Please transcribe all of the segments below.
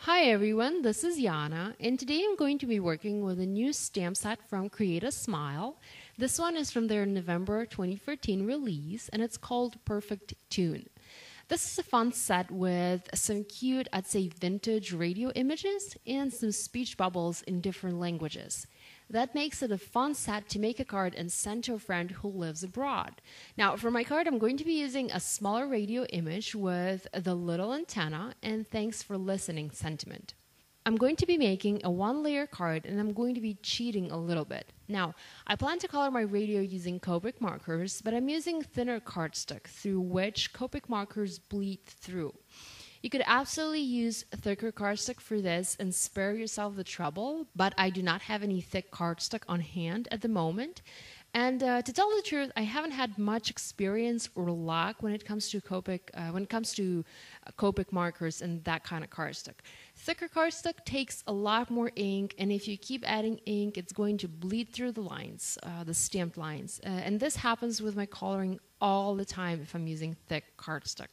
Hi everyone, this is Yana, and today I'm going to be working with a new stamp set from Create a Smile. This one is from their November 2014 release, and it's called Perfect Tune. This is a fun set with some cute, I'd say vintage radio images and some speech bubbles in different languages. That makes it a fun set to make a card and send to a friend who lives abroad. Now, for my card, I'm going to be using a smaller radio image with the little antenna and thanks for listening sentiment. I'm going to be making a one-layer card and I'm going to be cheating a little bit. Now, I plan to color my radio using Copic markers, but I'm using thinner cardstock through which Copic markers bleed through. You could absolutely use thicker cardstock for this and spare yourself the trouble, but I do not have any thick cardstock on hand at the moment. And to tell the truth, I haven't had much experience or luck when it comes to Copic markers and that kind of cardstock. Thicker cardstock takes a lot more ink, and if you keep adding ink, it's going to bleed through the lines, the stamped lines. And this happens with my coloring all the time if I'm using thick cardstock.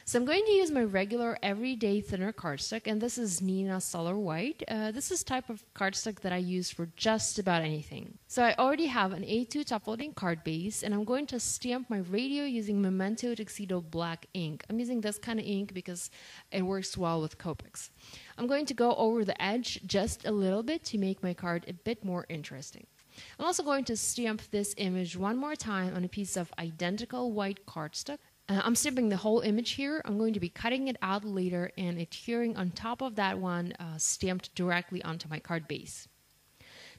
So I'm going to use my regular everyday thinner cardstock, and this is Nina Solar White. This is type of cardstock that I use for just about anything. So I already have an A2 top loading card base, and I'm going to stamp my radio using Memento Tuxedo Black ink. I'm using this kind of ink because it works well with Copics. I'm going to go over the edge just a little bit to make my card a bit more interesting. I'm also going to stamp this image one more time on a piece of identical white cardstock. I'm stamping the whole image here. I'm going to be cutting it out later and adhering on top of that one stamped directly onto my card base.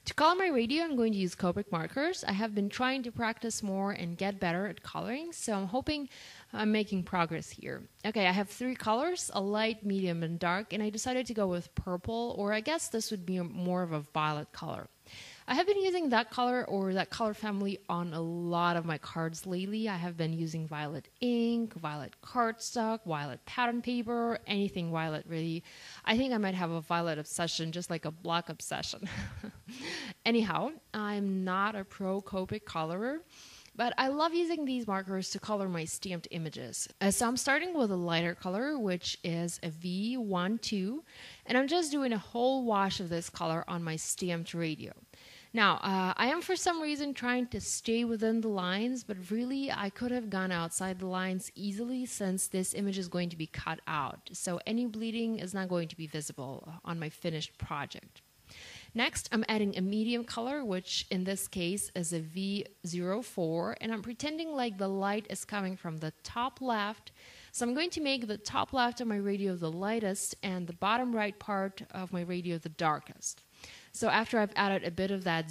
To color my radio, I'm going to use Copic markers. I have been trying to practice more and get better at coloring, so I'm hoping I'm making progress here. Okay, I have three colors, a light, medium, and dark, and I decided to go with purple, or I guess this would be more of a violet color. I have been using that color or that color family on a lot of my cards lately. I have been using violet ink, violet cardstock, violet pattern paper, anything violet really. I think I might have a violet obsession, just like a black obsession. Anyhow, I'm not a pro Copic colorer, but I love using these markers to color my stamped images. So I'm starting with a lighter color, which is a V12, and I'm just doing a whole wash of this color on my stamped radio. Now, I am for some reason trying to stay within the lines, but really I could have gone outside the lines easily since this image is going to be cut out. So any bleeding is not going to be visible on my finished project. Next, I'm adding a medium color, which in this case is a V04, and I'm pretending like the light is coming from the top left. So I'm going to make the top left of my radio the lightest and the bottom right part of my radio the darkest. So after I've added a bit of that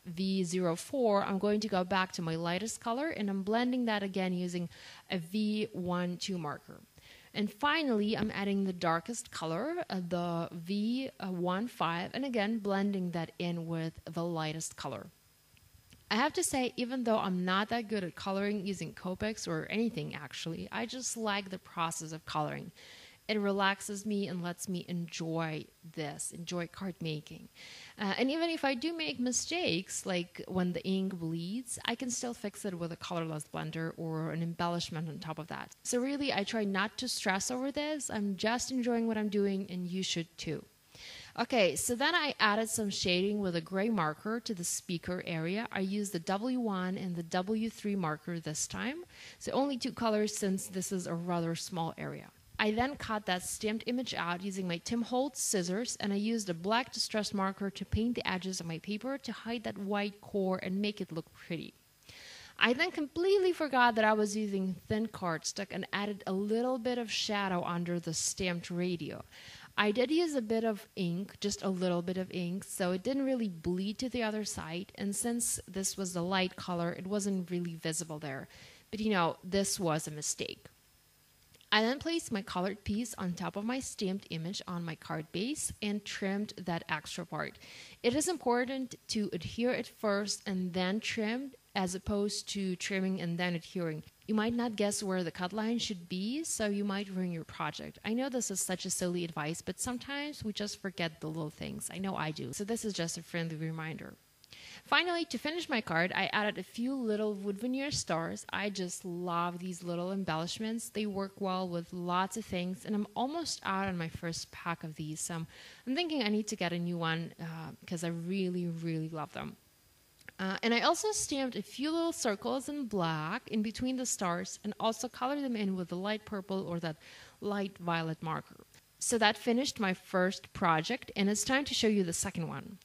V04, I'm going to go back to my lightest color, and I'm blending that again using a V12 marker. And finally, I'm adding the darkest color, the V15, and again blending that in with the lightest color. I have to say, even though I'm not that good at coloring using Copics or anything actually, I just like the process of coloring. It relaxes me and lets me enjoy card making. And even if I do make mistakes, like when the ink bleeds, I can still fix it with a colorless blender or an embellishment on top of that. So really, I try not to stress over this. I'm just enjoying what I'm doing, and you should too. Okay, so then I added some shading with a gray marker to the speaker area. I used the W1 and the W3 marker this time. So only two colors since this is a rather small area. I then cut that stamped image out using my Tim Holtz scissors, and I used a black distress marker to paint the edges of my paper to hide that white core and make it look pretty. I then completely forgot that I was using thin cardstock and added a little bit of shadow under the stamped radio. I did use a bit of ink, just a little bit of ink, so it didn't really bleed to the other side, and since this was the light color, it wasn't really visible there. But you know, this was a mistake. I then placed my colored piece on top of my stamped image on my card base and trimmed that extra part. It is important to adhere it first and then trim, as opposed to trimming and then adhering. You might not guess where the cut line should be, so you might ruin your project. I know this is such a silly advice, but sometimes we just forget the little things. I know I do. So this is just a friendly reminder. Finally, to finish my card, I added a few little wood veneer stars. I just love these little embellishments. They work well with lots of things, and I'm almost out on my first pack of these. So I'm thinking I need to get a new one because I really, really love them. And I also stamped a few little circles in black in between the stars and also colored them in with the light purple or that light violet marker. So that finished my first project, and it's time to show you the second one.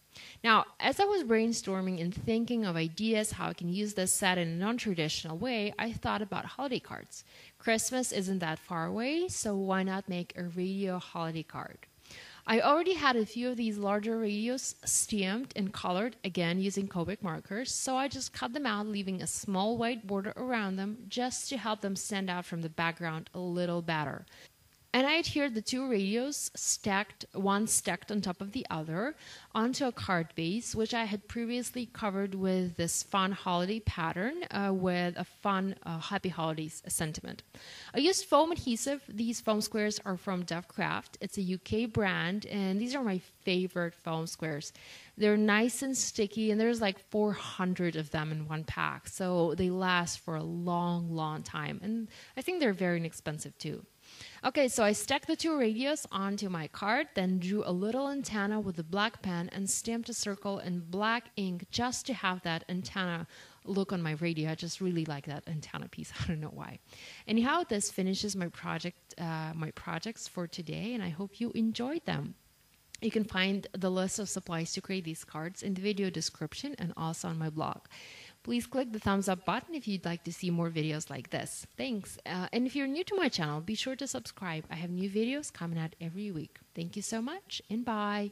Now, as I was brainstorming and thinking of ideas how I can use this set in a non-traditional way, I thought about holiday cards. Christmas isn't that far away, so why not make a radio holiday card? I already had a few of these larger radios stamped and colored, again using Copic markers, so I just cut them out, leaving a small white border around them just to help them stand out from the background a little better. And I adhered the two radios one stacked on top of the other onto a card base, which I had previously covered with this fun holiday pattern with a fun Happy Holidays sentiment. I used foam adhesive. These foam squares are from Dovecraft. It's a UK brand, and these are my favorite foam squares. They're nice and sticky, and there's like 400 of them in one pack, so they last for a long, long time. And I think they're very inexpensive too. Okay, so I stuck the two radios onto my card, then drew a little antenna with a black pen and stamped a circle in black ink just to have that antenna look on my radio. I just really like that antenna piece. I don't know why. Anyhow, this finishes my projects for today, and I hope you enjoyed them. You can find the list of supplies to create these cards in the video description and also on my blog. Please click the thumbs up button if you'd like to see more videos like this. Thanks. And if you're new to my channel, be sure to subscribe. I have new videos coming out every week. Thank you so much, and bye.